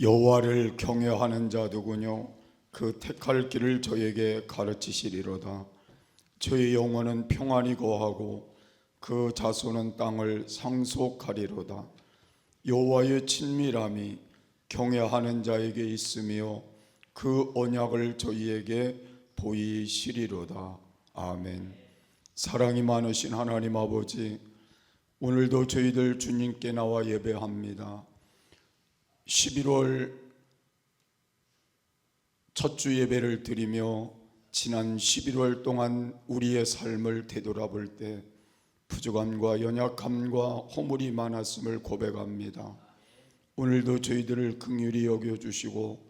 여호와를 경외하는 자 누구뇨? 그 택할 길을 저에게 가르치시리로다. 저의 영혼은 평안히 거하고 그 자손은 땅을 상속하리로다. 여호와의 친밀함이 경외하는 자에게 있으며 그 언약을 저희에게 보이시리로다. 아멘. 사랑이 많으신 하나님 아버지, 오늘도 저희들 주님께 나와 예배합니다. 11월 첫 주 예배를 드리며 지난 11월 동안 우리의 삶을 되돌아볼 때 부족함과 연약함과 허물이 많았음을 고백합니다. 오늘도 저희들을 긍휼히 여겨주시고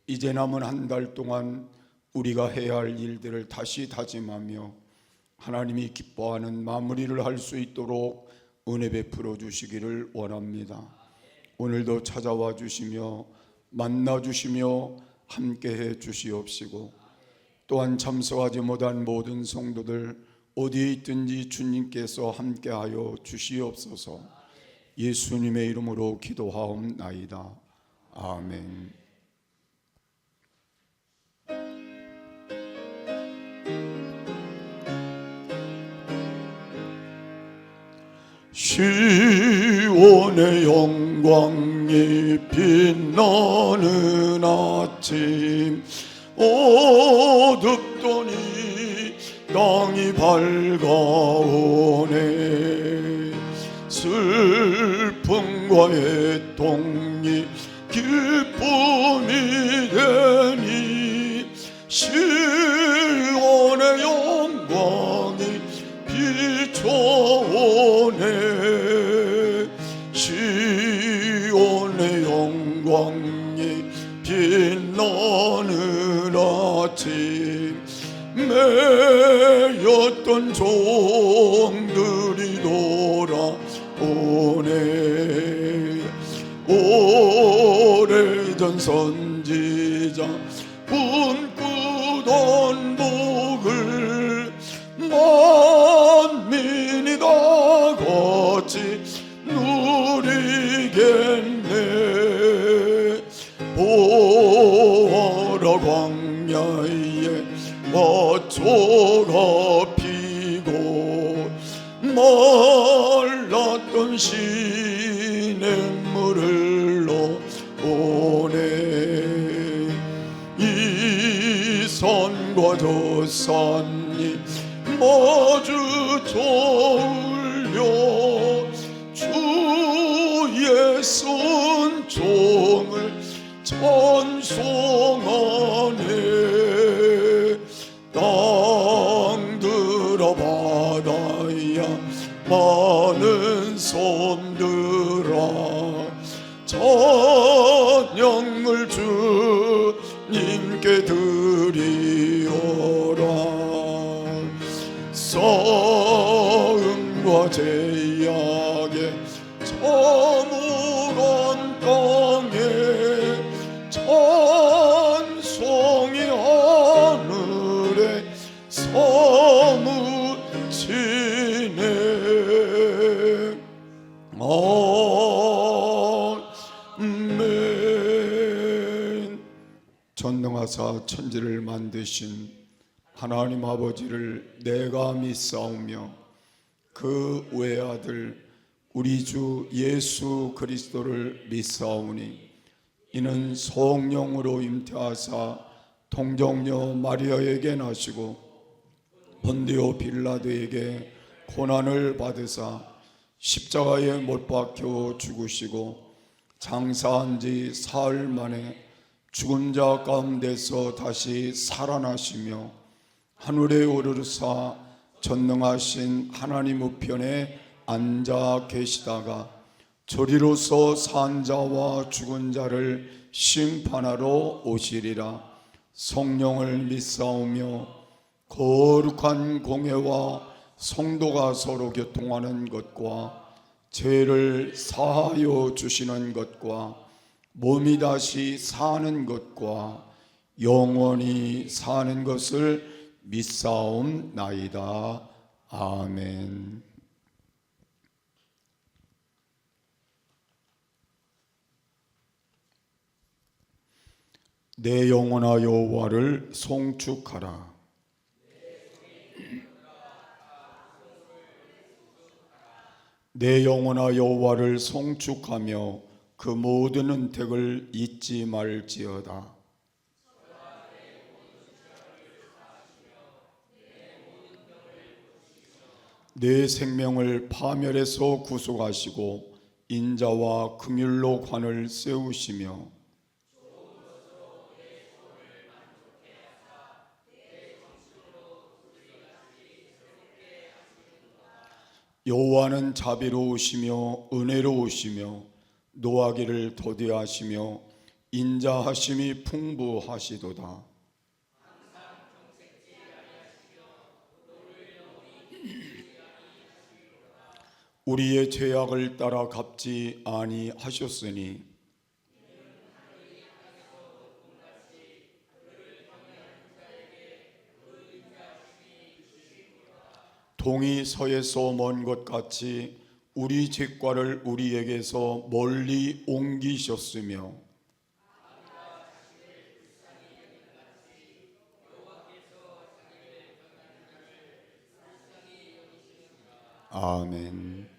이제 남은 한 달 동안 우리가 해야 할 일들을 다시 다짐하며 하나님이 기뻐하는 마무리를 할 수 있도록 은혜 베풀어 주시기를 원합니다. 오늘도 찾아와 주시며 만나 주시며 함께해 주시옵시고, 또한 참석하지 못한 모든 성도들 어디에 있든지 주님께서 함께하여 주시옵소서. 예수님의 이름으로 기도하옵나이다. 아멘. 시온의 영광이 빛나는 아침, 어둡더니 땅이 밝아오네. 슬픔과 애통이 기쁨이 되니 시온의 영광이 비춰오네. 시온의 영광이 빛나는 아침, 매였던 종들이 돌아오네. 오래전 선지자 꿈꾸던 복을 만민이 다 같이 누리겠네. 보아라, 광야에 화초가 피고 말랐던 시냇물을 흘러오네. 이 산과 저 산이 마주 저울려 주의 순종을 찬송하네. 땅들아 바다야 많은 손들아 찬양을 주님께 드리오라. 싸움과 제약에 저물은 땅에 찬송이 하늘에 사무치네. 아멘. 전능하사 천지를 만드신 하나님 아버지를 내가 믿사오며 그 외아들 우리 주 예수 그리스도를 믿사오니 이는 성령으로 잉태하사 동정녀 마리아에게 나시고 본디오 빌라도에게 고난을 받으사 십자가에 못 박혀 죽으시고 장사한 지 사흘 만에 죽은 자 가운데서 다시 살아나시며 하늘에 오르르사 전능하신 하나님 우편에 앉아 계시다가 저리로서 산 자와 죽은 자를 심판하러 오시리라. 성령을 믿사오며 거룩한 공회와 성도가 서로 교통하는 것과 죄를 사하여 주시는 것과 몸이 다시 사는 것과 영원히 사는 것을 믿사옵나이다. 아멘. 내 영혼아 여호와를 송축하라. 내 영혼아 여호와를 송축하며 그 모든 은택을 잊지 말지어다. 내 생명을 파멸에서 구속하시고 인자와 긍휼로 관을 세우시며 여호와는 자비로우시며 은혜로우시며 노하기를 더디하시며 인자하심이 풍부하시도다. 우리의 죄악을 따라 갚지 아니하셨으니 동이 서에서 먼 것 같이 우리 죄과를 우리에게서 멀리 옮기셨으며 아멘.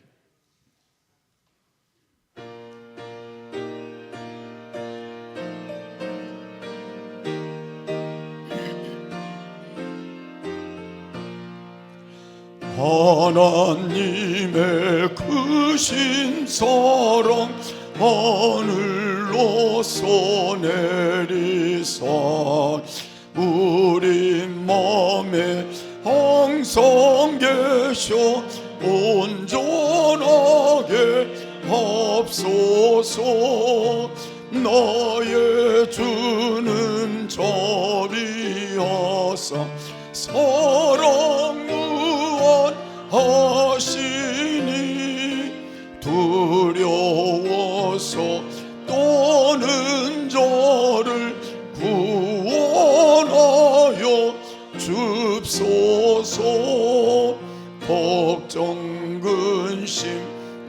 하나님의 크신 사랑 하늘로서 내리사 우리 맘에 항상 계셔 온전하게 합소서. 나의 주는 자비하사 사랑 무한하시니 두려워서 떠는 자를 구원하여 줍소서. 걱정 근심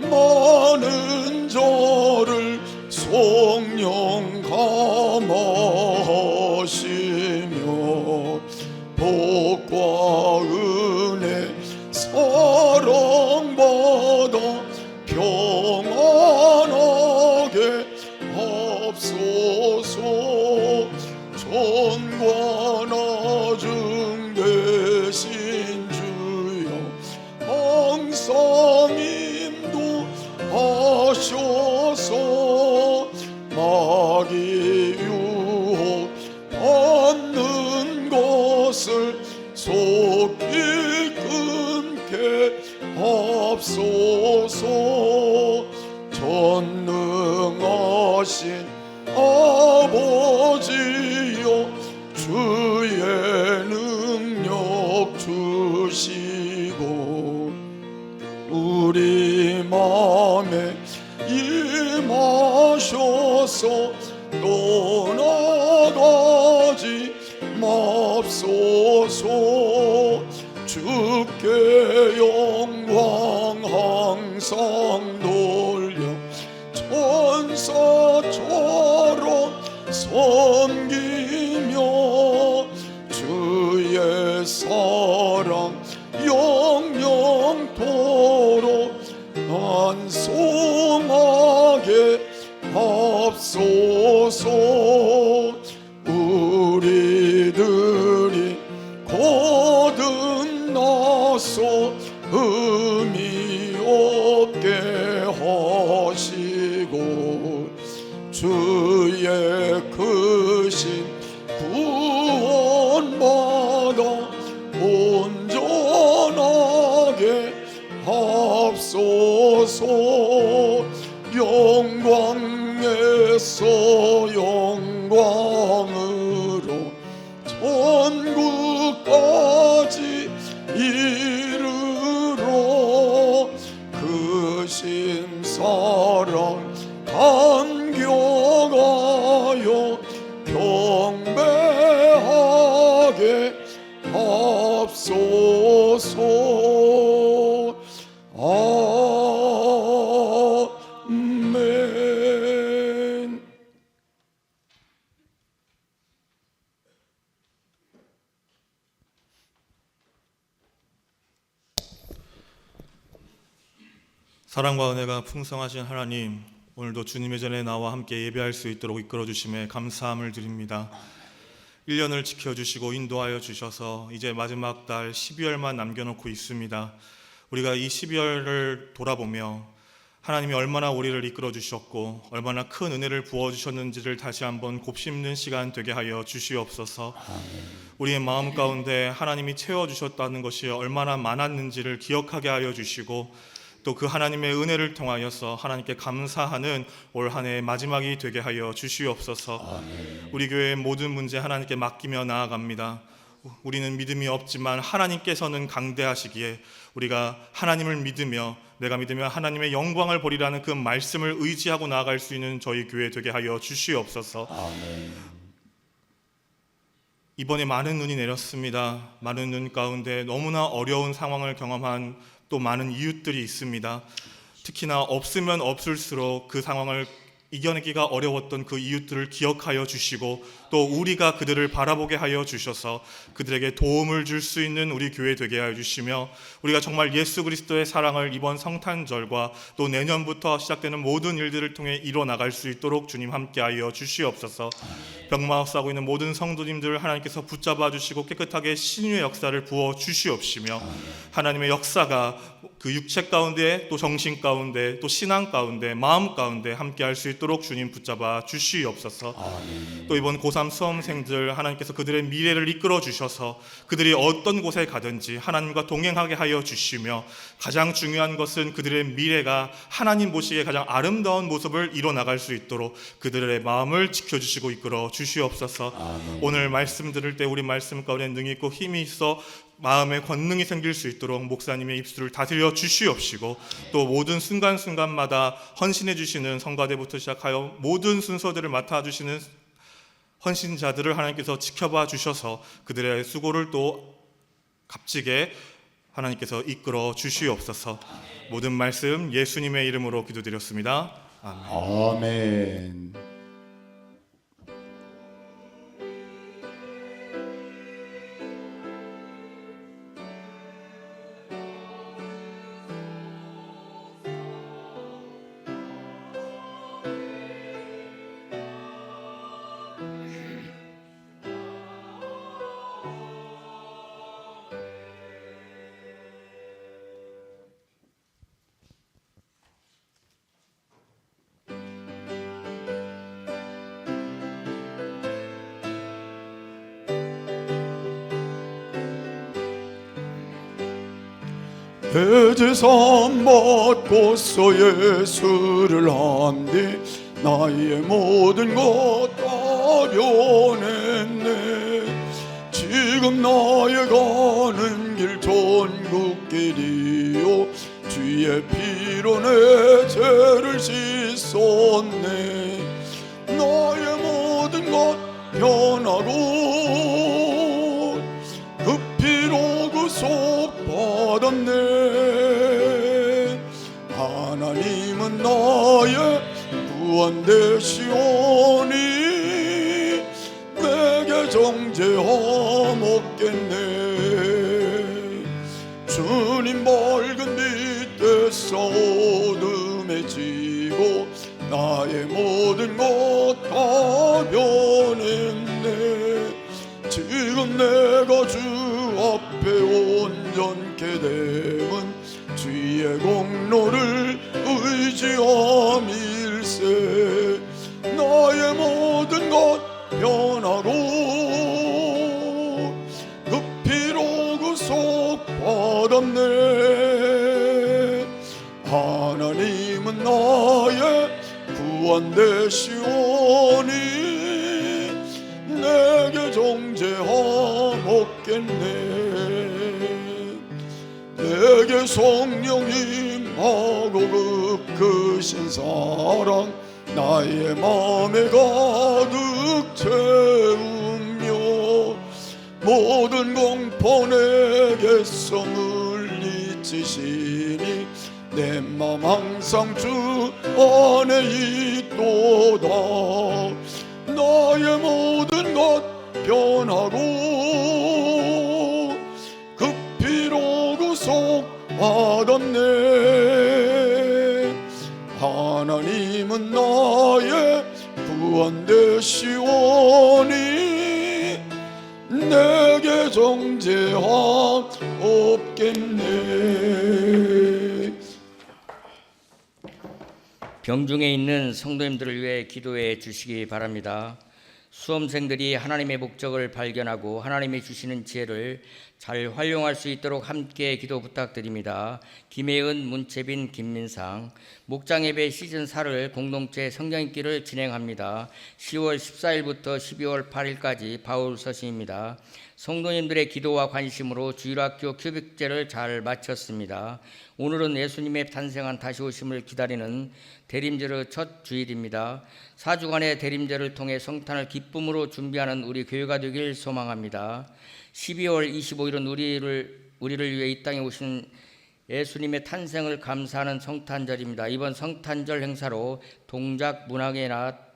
많은 자를 성령 감화하시며 복과 은혜 사랑받아 평안하게 합소서. 전과 나중 대신 주여 항상 인도하셔서 마귀 유혹 받는 것을 속히 끊게 합소서. 전능하신 아버지여 주의 능력 주시고 우리 맘에 임하셔서 떠나가지 맙소서. 주께 영광 항상 돌려 천사처럼 섬기며 주의 사랑 영영토록 찬송하게 합소서. 우리들이 거듭나서 의미 없게 하시고 주의 크신 구원받아 온전하게 합소서. 영광에서 영광으로 천국까지 이르러 크신 사랑 감격하여 경배하게 합소서. 아멘. 사랑과 은혜가 풍성하신 하나님, 오늘도 주님의 전에 나와 함께 예배할 수 있도록 이끌어 주심에 감사함을 드립니다. 1년을 지켜주시고 인도하여 주셔서 이제 마지막 달 12월만 남겨놓고 있습니다. 우리가 이 12월을 돌아보며 하나님이 얼마나 우리를 이끌어 주셨고 얼마나 큰 은혜를 부어주셨는지를 다시 한번 곱씹는 시간 되게 하여 주시옵소서. 우리의 마음 가운데 하나님이 채워주셨다는 것이 얼마나 많았는지를 기억하게 하여 주시고 또 그 하나님의 은혜를 통하여서 하나님께 감사하는 올 한 해의 마지막이 되게 하여 주시옵소서. 우리 교회의 모든 문제 하나님께 맡기며 나아갑니다. 우리는 믿음이 없지만 하나님께서는 강대하시기에 우리가 하나님을 믿으며 내가 믿으며 하나님의 영광을 보리라는 그 말씀을 의지하고 나아갈 수 있는 저희 교회 되게 하여 주시옵소서. 이번에 많은 눈이 내렸습니다. 많은 눈 가운데 너무나 어려운 상황을 경험한 또 많은 이웃들이 있습니다. 특히나 없으면 없을수록 그 상황을 이겨내기가 어려웠던 그 이웃들을 기억하여 주시고 또 우리가 그들을 바라보게 하여 주셔서 그들에게 도움을 줄 수 있는 우리 교회 되게 하여 주시며 우리가 정말 예수 그리스도의 사랑을 이번 성탄절과 또 내년부터 시작되는 모든 일들을 통해 이뤄나갈 수 있도록 주님 함께하여 주시옵소서. 병마하고 있는 모든 성도님들 하나님께서 붙잡아 주시고 깨끗하게 신유의 역사를 부어 주시옵시며 하나님의 역사가 그 육체 가운데 또 정신 가운데 또 신앙 가운데 마음 가운데 함께할 수 있도록 주님 붙잡아 주시옵소서. 또 이번 고3 수험생들 하나님께서 그들의 미래를 이끌어 주셔서 그들이 어떤 곳에 가든지 하나님과 동행하게 하여 주시며 가장 중요한 것은 그들의 미래가 하나님 보시기에 가장 아름다운 모습을 이뤄나갈 수 있도록 그들의 마음을 지켜주시고 이끌어 주시옵소서. 오늘 말씀 들을 때 우리 말씀 가운데 능이 있고 힘이 있어 마음에 권능이 생길 수 있도록 목사님의 입술을 다스려 주시옵시고 또 모든 순간순간마다 헌신해 주시는 성가대부터 시작하여 모든 순서들을 맡아주시는 헌신자들을 하나님께서 지켜봐 주셔서 그들의 수고를 또 값지게 하나님께서 이끌어 주시옵소서. 모든 말씀 예수님의 이름으로 기도드렸습니다. 아멘. 아멘. 대제사 받고서 예수를 한 뒤 나의 모든 것 다 변했네. 지금 나의 가는 길 전국길이요 주의 피로 내 죄를 씻었네. 나의 모든 것 변하고 그 피로 구속받았네. 하나님은 나의 구원 되시오니 내게 정죄함없겠네. 주님 밝은 빛에서 어둠해지고 나의 모든 것 다 변했네. 지금 내가 주 앞에 온전케 됨은 주의 공로를 의지함일세. 나의 모든 것 변하고 그 피로 구속받았네. 하나님은 나의 구원 되시오니 내게 정죄함없겠네. 내게 성령 임하고 그 크신 사랑 나의 마음에 가득 채우며 모든 공포 내게서 물리치시니 내 맘 항상 주 안에 있도다. 나의 모든 것 변하고 그 피로 구속받았네. 정죄함 없겠네. 병중에 있는 성도님들을 위해 기도해 주시기 바랍니다. 수험생들이 하나님의 목적을 발견하고 하나님이 주시는 지혜를 잘 활용할 수 있도록 함께 기도 부탁드립니다. 김혜은, 문채빈, 김민상. 목장예배 시즌4를 공동체 성경읽기를 진행합니다. 10월 14일부터 12월 8일까지 바울 서신입니다. 성도님들의 기도와 관심으로 주일학교 큐빅제를 잘 마쳤습니다. 오늘은 예수님의 탄생한 다시 오심을 기다리는 대림제의 첫 주일입니다. 4주간의 대림제를 통해 성탄을 기쁨으로 준비하는 우리 교회가 되길 소망합니다. 12월 25일은 우리를 위해 이 땅에 오신 예수님의 탄생을 감사하는 성탄절입니다. 이번 성탄절 행사로 동작 문학의 낮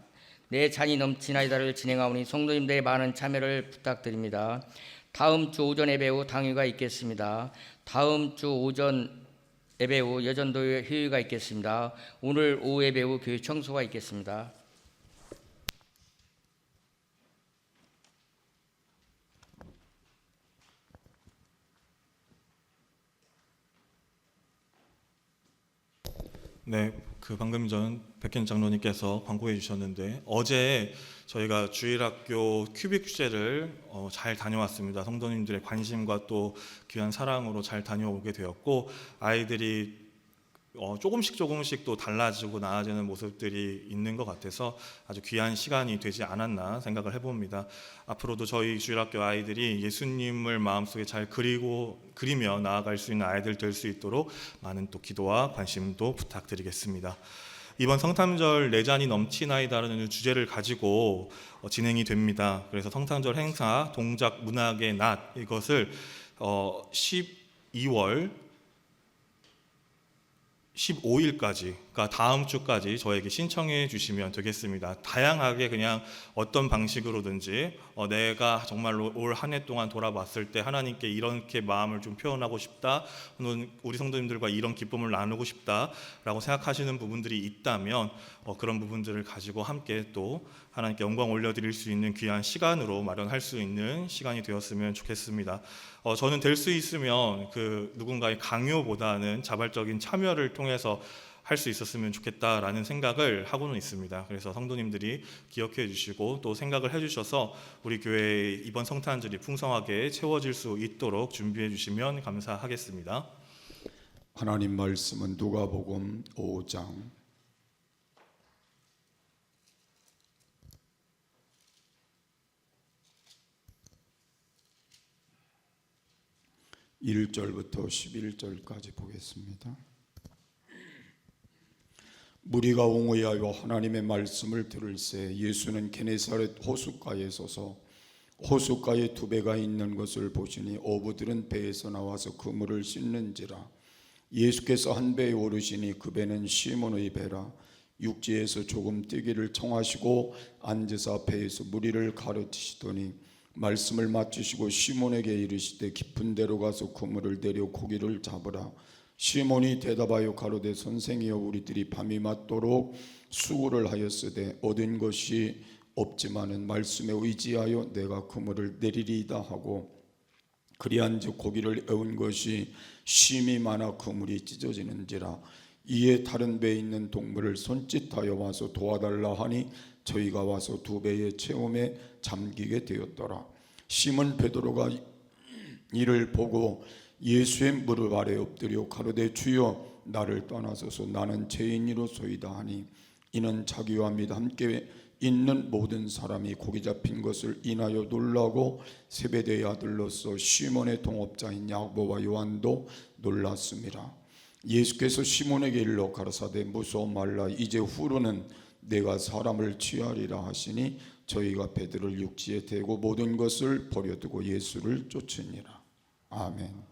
내 잔이 넘치나이다를 진행하오니 성도님들의 많은 참여를 부탁드립니다. 다음 주 오전 예배 후 당회가 있겠습니다. 다음 주 오전 예배 후 여전도 회의가 있겠습니다. 오늘 오후 예배 후 교회 청소가 있겠습니다. 네, 방금 전 백현 장로님께서 광고해 주셨는데 어제 저희가 주일학교 큐빅 주제를 잘 다녀왔습니다. 성도님들의 관심과 또 귀한 사랑으로 잘 다녀오게 되었고 아이들이 조금씩 또 달라지고 나아지는 모습들이 있는 것 같아서 아주 귀한 시간이 되지 않았나 생각을 해봅니다. 앞으로도 저희 주일학교 아이들이 예수님을 마음속에 잘 그리며 나아갈 수 있는 아이들 될 수 있도록 많은 또 기도와 관심도 부탁드리겠습니다. 이번 성탄절 내 잔이 넘치나이다라는 주제를 가지고 진행이 됩니다. 그래서 성탄절 행사 동작 문학의 낮 이것을 12월 15일까지, 그러니까 다음 주까지 저에게 신청해 주시면 되겠습니다. 다양하게 그냥 어떤 방식으로든지 내가 정말로 올 한 해 동안 돌아봤을 때 하나님께 이렇게 마음을 좀 표현하고 싶다, 또는 우리 성도님들과 이런 기쁨을 나누고 싶다라고 생각하시는 부분들이 있다면 그런 부분들을 가지고 함께 또 하나님께 영광 올려드릴 수 있는 귀한 시간으로 마련할 수 있는 시간이 되었으면 좋겠습니다. 저는 될 수 있으면 누군가의 강요보다는 자발적인 참여를 통해서 할 수 있었으면 좋겠다라는 생각을 하고는 있습니다. 그래서 성도님들이 기억해 주시고 또 생각을 해 주셔서 우리 교회의 이번 성탄절이 풍성하게 채워질 수 있도록 준비해 주시면 감사하겠습니다. 하나님 말씀은 누가복음 5장 1절부터 11절까지 보겠습니다. 무리가 옹호하여 하나님의 말씀을 들을새 예수는 게네사렛 호숫가에 서서 호숫가에 두 배가 있는 것을 보시니 어부들은 배에서 나와서 그물을 씻는지라. 예수께서 한 배에 오르시니 그 배는 시몬의 배라. 육지에서 조금 뛰기를 청하시고 앉으사 배에서 무리를 가르치시더니 말씀을 마치시고 시몬에게 이르시되 깊은 데로 가서 그물을 내려 고기를 잡으라. 시몬이 대답하여 가로되 선생이여 우리들이 밤이 맞도록 수고를 하였으되 얻은 것이 없지만은 말씀에 의지하여 내가 그물을 내리리이다 하고 그리한즉 고기를 애운 것이 심이 많아 그물이 찢어지는지라. 이에 다른 배에 있는 동물을 손짓하여 와서 도와달라 하니 저희가 와서 두 배의 체험에 잠기게 되었더라. 시몬 베드로가 이를 보고 예수의 무릎 아래 엎드려 가로되 주여 나를 떠나소서 나는 죄인이로소이다 하니 이는 자기와 및 함께 있는 모든 사람이 고기 잡힌 것을 인하여 놀라고 세베대의 아들로서 시몬의 동업자인 야고보와 요한도 놀랐습니다. 예수께서 시몬에게 일러 가라사대 무서워 말라 이제 후로는 내가 사람을 취하리라 하시니 저희가 베드로를 육지에 대고 모든 것을 버려두고 예수를 쫓으니라. 아멘.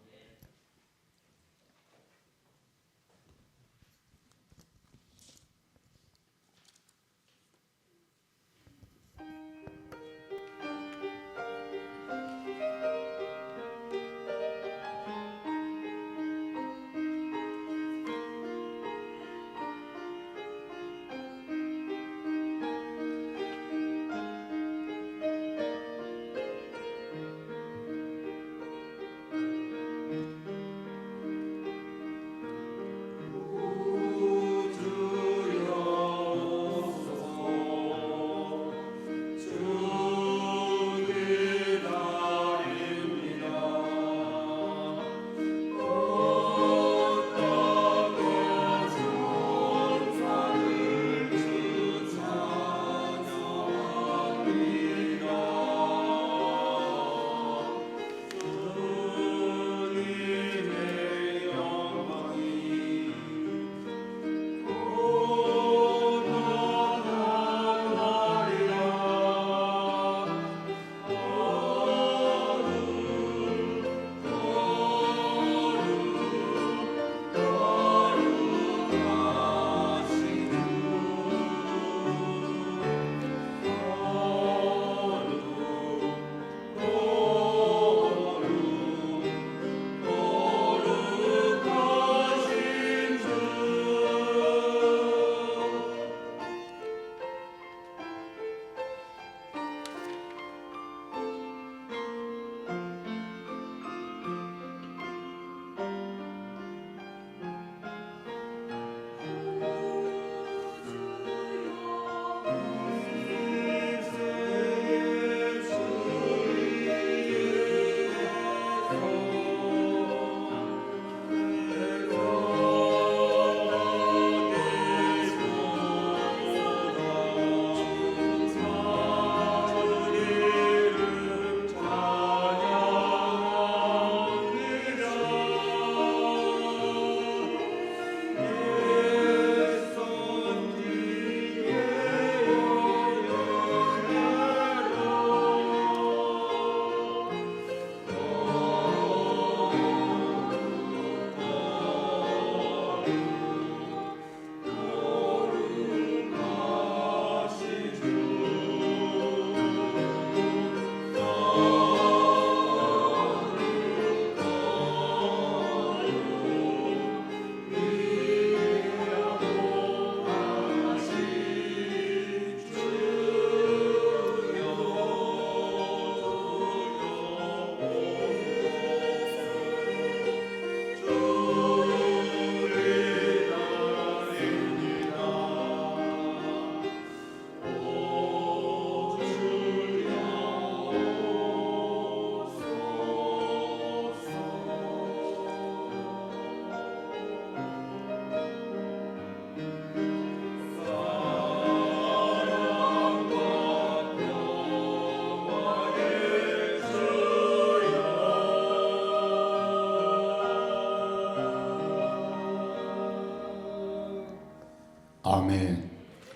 아멘.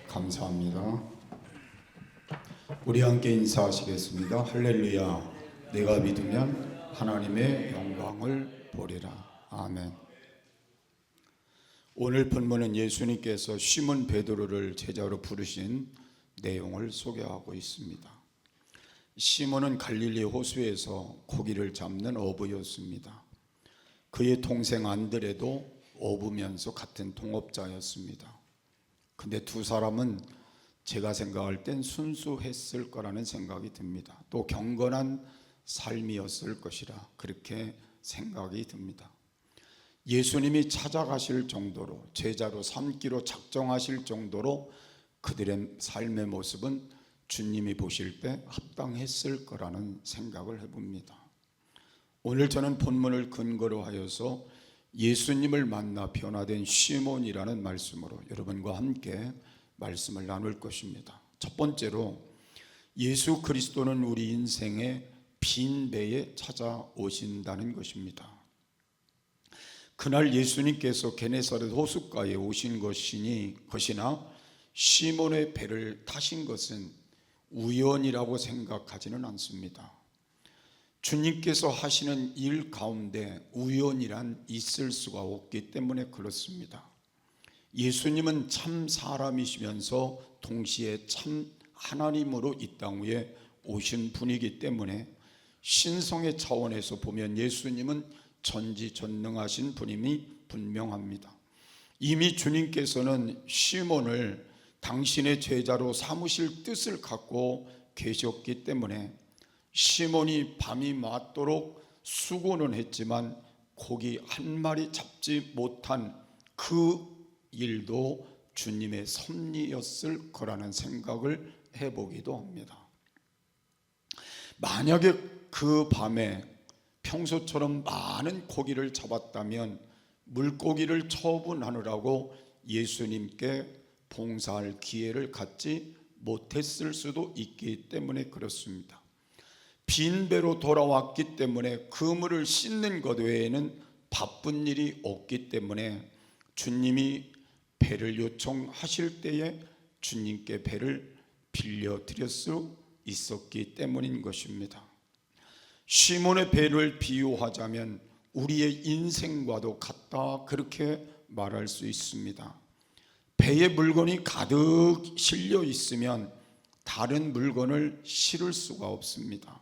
감사합니다. 우리 함께 인사하시겠습니다. 할렐루야. 내가 믿으면 하나님의 영광을 보리라. 아멘. 오늘 본문은 예수님께서 시몬 베드로를 제자로 부르신 내용을 소개하고 있습니다. 시몬은 갈릴리 호수에서 고기를 잡는 어부였습니다. 그의 동생 안드레도 어부면서 같은 동업자였습니다. 근데 두 사람은 제가 생각할 땐 순수했을 거라는 생각이 듭니다. 또 경건한 삶이었을 것이라 그렇게 생각이 듭니다. 예수님이 찾아가실 정도로 제자로 삼기로 작정하실 정도로 그들의 삶의 모습은 주님이 보실 때 합당했을 거라는 생각을 해봅니다. 오늘 저는 본문을 근거로 하여서 예수님을 만나 변화된 시몬이라는 말씀으로 여러분과 함께 말씀을 나눌 것입니다. 첫 번째로 예수 그리스도는 우리 인생의 빈 배에 찾아오신다는 것입니다. 그날 예수님께서 게네사렛 호숫가에 오신 것이나 시몬의 배를 타신 것은 우연이라고 생각하지는 않습니다. 주님께서 하시는 일 가운데 우연이란 있을 수가 없기 때문에 그렇습니다. 예수님은 참 사람이시면서 동시에 참 하나님으로 이 땅 위에 오신 분이기 때문에 신성의 차원에서 보면 예수님은 전지전능하신 분임이 분명합니다. 이미 주님께서는 시몬을 당신의 제자로 삼으실 뜻을 갖고 계셨기 때문에 시몬이 밤이 맞도록 수고는 했지만 고기 한 마리 잡지 못한 그 일도 주님의 섭리였을 거라는 생각을 해보기도 합니다. 만약에 그 밤에 평소처럼 많은 고기를 잡았다면 물고기를 처분하느라고 예수님께 봉사할 기회를 갖지 못했을 수도 있기 때문에 그렇습니다. 빈 배로 돌아왔기 때문에 그물을 씻는 것 외에는 바쁜 일이 없기 때문에 주님이 배를 요청하실 때에 주님께 배를 빌려드릴 수 있었기 때문인 것입니다. 시몬의 배를 비유하자면 우리의 인생과도 같다 그렇게 말할 수 있습니다. 배에 물건이 가득 실려 있으면 다른 물건을 실을 수가 없습니다.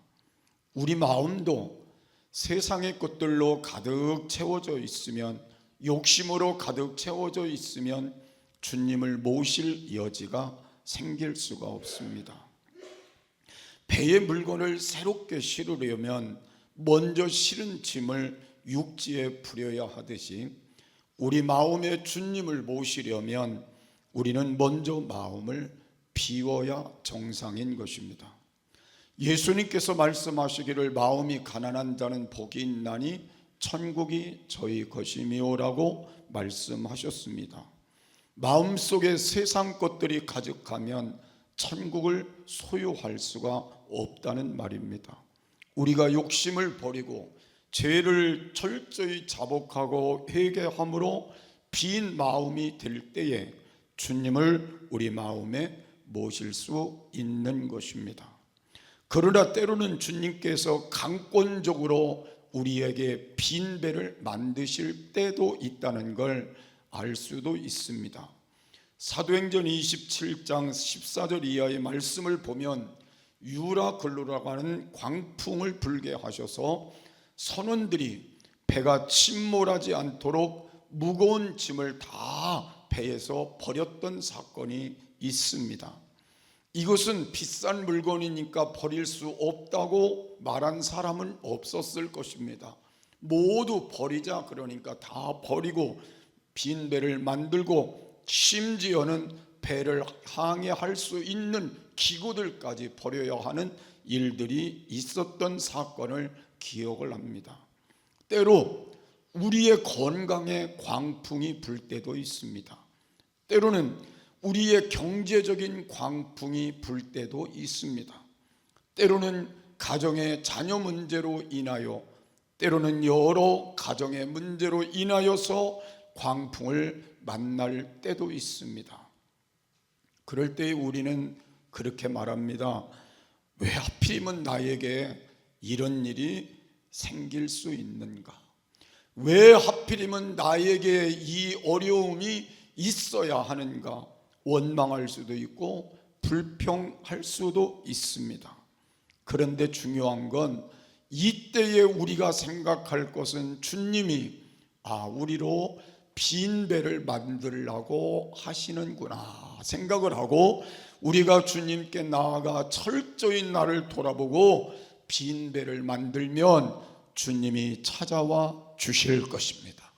우리 마음도 세상의 것들로 가득 채워져 있으면, 욕심으로 가득 채워져 있으면 주님을 모실 여지가 생길 수가 없습니다. 배에 물건을 새롭게 실으려면 먼저 실은 짐을 육지에 부려야 하듯이 우리 마음에 주님을 모시려면 우리는 먼저 마음을 비워야 정상인 것입니다. 예수님께서 말씀하시기를 마음이 가난한 자는 복이 있나니 천국이 저희 것이미오라고 말씀하셨습니다. 마음속에 세상 것들이 가득하면 천국을 소유할 수가 없다는 말입니다. 우리가 욕심을 버리고 죄를 철저히 자복하고 회개함으로 빈 마음이 될 때에 주님을 우리 마음에 모실 수 있는 것입니다. 그러나 때로는 주님께서 강권적으로 우리에게 빈 배를 만드실 때도 있다는 걸 알 수도 있습니다. 사도행전 27장 14절 이하의 말씀을 보면 유라글로라고 하는 광풍을 불게 하셔서 선원들이 배가 침몰하지 않도록 무거운 짐을 다 배에서 버렸던 사건이 있습니다. 이것은 비싼 물건이니까 버릴 수 없다고 말한 사람은 없었을 것입니다. 모두 버리자 그러니까 다 버리고 빈 배를 만들고 심지어는 배를 항해할 수 있는 기구들까지 버려야 하는 일들이 있었던 사건을 기억을 합니다. 때로 우리의 건강에 광풍이 불 때도 있습니다. 때로는 우리의 경제적인 광풍이 불 때도 있습니다. 때로는 가정의 자녀 문제로 인하여, 때로는 여러 가정의 문제로 인하여서 광풍을 만날 때도 있습니다. 그럴 때 우리는 그렇게 말합니다. 왜 하필이면 나에게 이런 일이 생길 수 있는가? 왜 하필이면 나에게 이 어려움이 있어야 하는가? 원망할 수도 있고 불평할 수도 있습니다. 그런데 중요한 건 이때에 우리가 생각할 것은 주님이 우리로 빈배를 만들라고 하시는구나 생각을 하고 우리가 주님께 나아가 철저히 나를 돌아보고 빈배를 만들면 주님이 찾아와 주실 것입니다.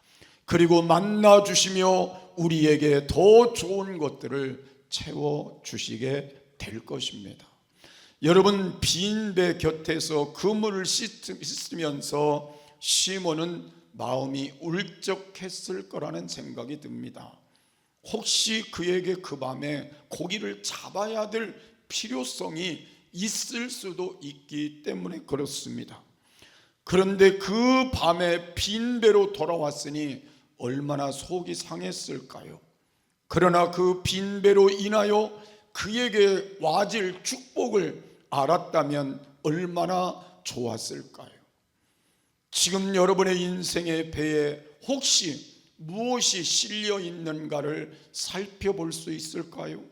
그리고 만나 주시며 우리에게 더 좋은 것들을 채워 주시게 될 것입니다. 여러분, 빈배 곁에서 그물을 씻으면서 시몬은 마음이 울적했을 거라는 생각이 듭니다. 혹시 그에게 그 밤에 고기를 잡아야 될 필요성이 있을 수도 있기 때문에 그렇습니다. 그런데 그 밤에 빈배로 돌아왔으니 얼마나 속이 상했을까요? 그러나 그 빈배로 인하여 그에게 와질 축복을 알았다면 얼마나 좋았을까요? 지금 여러분의 인생의 배에 혹시 무엇이 실려 있는가를 살펴볼 수 있을까요?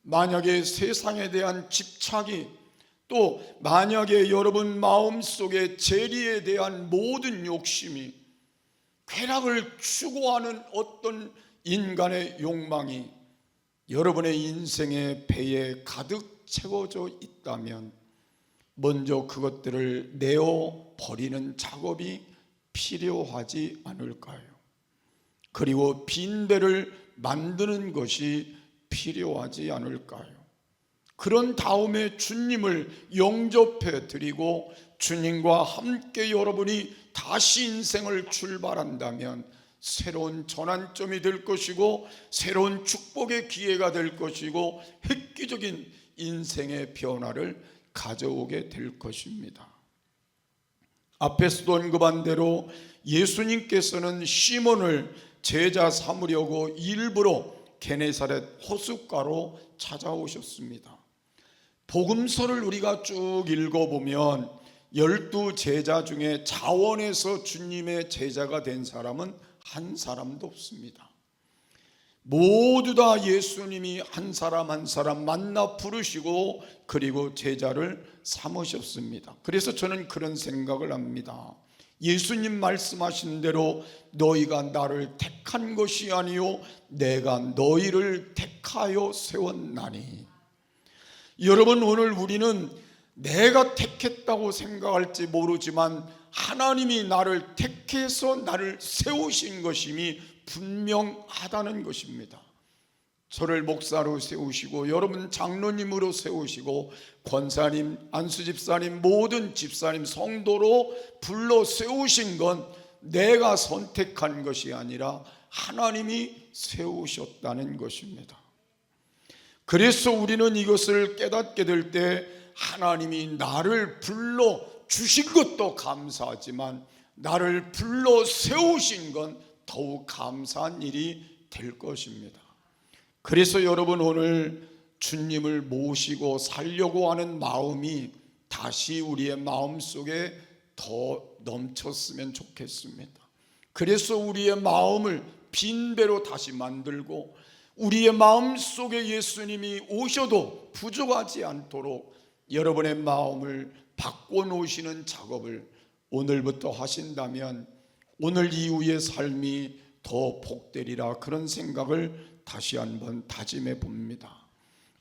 만약에 세상에 대한 집착이, 또 만약에 여러분 마음속에 재리에 대한 모든 욕심이, 쾌락을 추구하는 어떤 인간의 욕망이 여러분의 인생의 배에 가득 채워져 있다면 먼저 그것들을 내어 버리는 작업이 필요하지 않을까요? 그리고 빈배를 만드는 것이 필요하지 않을까요? 그런 다음에 주님을 영접해 드리고 주님과 함께 여러분이 다시 인생을 출발한다면 새로운 전환점이 될 것이고 새로운 축복의 기회가 될 것이고 획기적인 인생의 변화를 가져오게 될 것입니다. 앞에서도 언급한 대로 예수님께서는 시몬을 제자 삼으려고 일부러 게네사렛 호숫가로 찾아오셨습니다. 복음서를 우리가 쭉 읽어보면 12 제자 중에 자원해서 주님의 제자가 된 사람은 한 사람도 없습니다. 모두 다 예수님이 한 사람 한 사람 만나 부르시고 그리고 제자를 삼으셨습니다. 그래서 저는 그런 생각을 합니다. 예수님 말씀하신 대로 너희가 나를 택한 것이 아니요 내가 너희를 택하여 세웠나니. 여러분, 오늘 우리는 내가 택했다고 생각할지 모르지만 하나님이 나를 택해서 나를 세우신 것임이 분명하다는 것입니다. 저를 목사로 세우시고 여러분 장로님으로 세우시고 권사님, 안수집사님, 모든 집사님, 성도로 불러 세우신 건 내가 선택한 것이 아니라 하나님이 세우셨다는 것입니다. 그래서 우리는 이것을 깨닫게 될 때 하나님이 나를 불러 주신 것도 감사하지만 나를 불러 세우신 건 더욱 감사한 일이 될 것입니다. 그래서 여러분, 오늘 주님을 모시고 살려고 하는 마음이 다시 우리의 마음속에 더 넘쳤으면 좋겠습니다. 그래서 우리의 마음을 빈배로 다시 만들고 우리의 마음속에 예수님이 오셔도 부족하지 않도록 여러분의 마음을 바꿔놓으시는 작업을 오늘부터 하신다면 오늘 이후의 삶이 더 복되리라, 그런 생각을 다시 한번 다짐해 봅니다.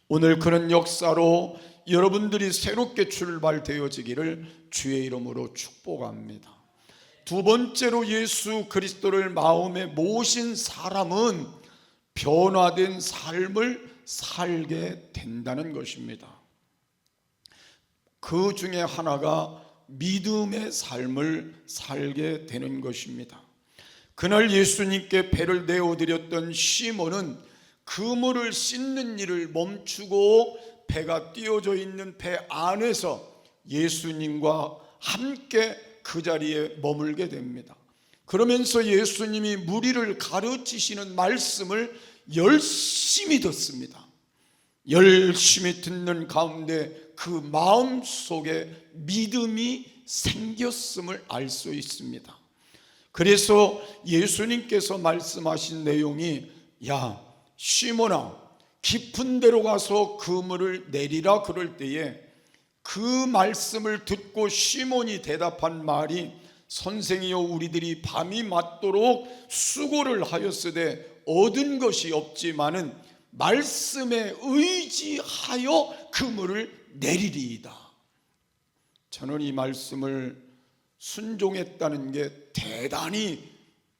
오늘 그런 역사로 여러분들이 새롭게 출발되어지기를 주의 이름으로 축복합니다. 두 번째로 예수 그리스도를 마음에 모신 사람은 변화된 삶을 살게 된다는 것입니다. 그 중에 하나가 믿음의 삶을 살게 되는 것입니다. 그날 예수님께 배를 내어드렸던 시몬은 그물을 씻는 일을 멈추고 배가 띄워져 있는 배 안에서 예수님과 함께 그 자리에 머물게 됩니다. 그러면서 예수님이 무리를 가르치시는 말씀을 열심히 듣습니다. 열심히 듣는 가운데 그 마음 속에 믿음이 생겼음을 알 수 있습니다. 그래서 예수님께서 말씀하신 내용이 야 시몬아 깊은 데로 가서 그물을 내리라 그럴 때에 그 말씀을 듣고 시몬이 대답한 말이 선생이여 우리들이 밤이 맞도록 수고를 하였으되 얻은 것이 없지만은 말씀에 의지하여 그물을 내리리이다. 저는 이 말씀을 순종했다는 게 대단히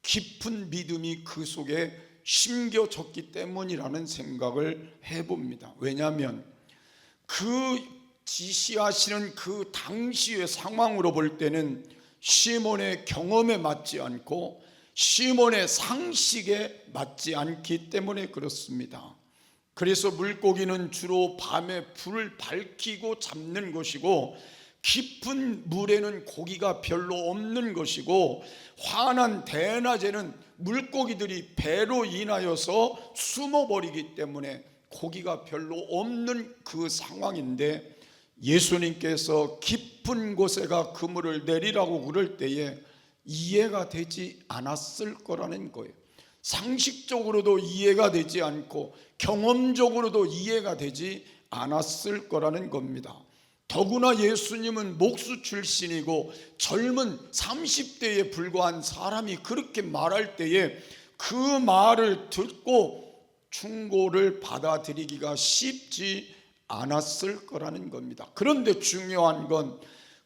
깊은 믿음이 그 속에 심겨졌기 때문이라는 생각을 해봅니다. 왜냐하면 그 지시하시는 그 당시의 상황으로 볼 때는 시몬의 경험에 맞지 않고 시몬의 상식에 맞지 않기 때문에 그렇습니다. 그래서 물고기는 주로 밤에 불을 밝히고 잡는 것이고 깊은 물에는 고기가 별로 없는 것이고 환한 대낮에는 물고기들이 배로 인하여서 숨어버리기 때문에 고기가 별로 없는 그 상황인데 예수님께서 깊은 곳에 가 그물을 내리라고 그럴 때에 이해가 되지 않았을 거라는 거예요. 상식적으로도 이해가 되지 않고 경험적으로도 이해가 되지 않았을 거라는 겁니다. 더구나 예수님은 목수 출신이고 젊은 30대에 불과한 사람이 그렇게 말할 때에 그 말을 듣고 충고를 받아들이기가 쉽지 않았을 거라는 겁니다. 그런데 중요한 건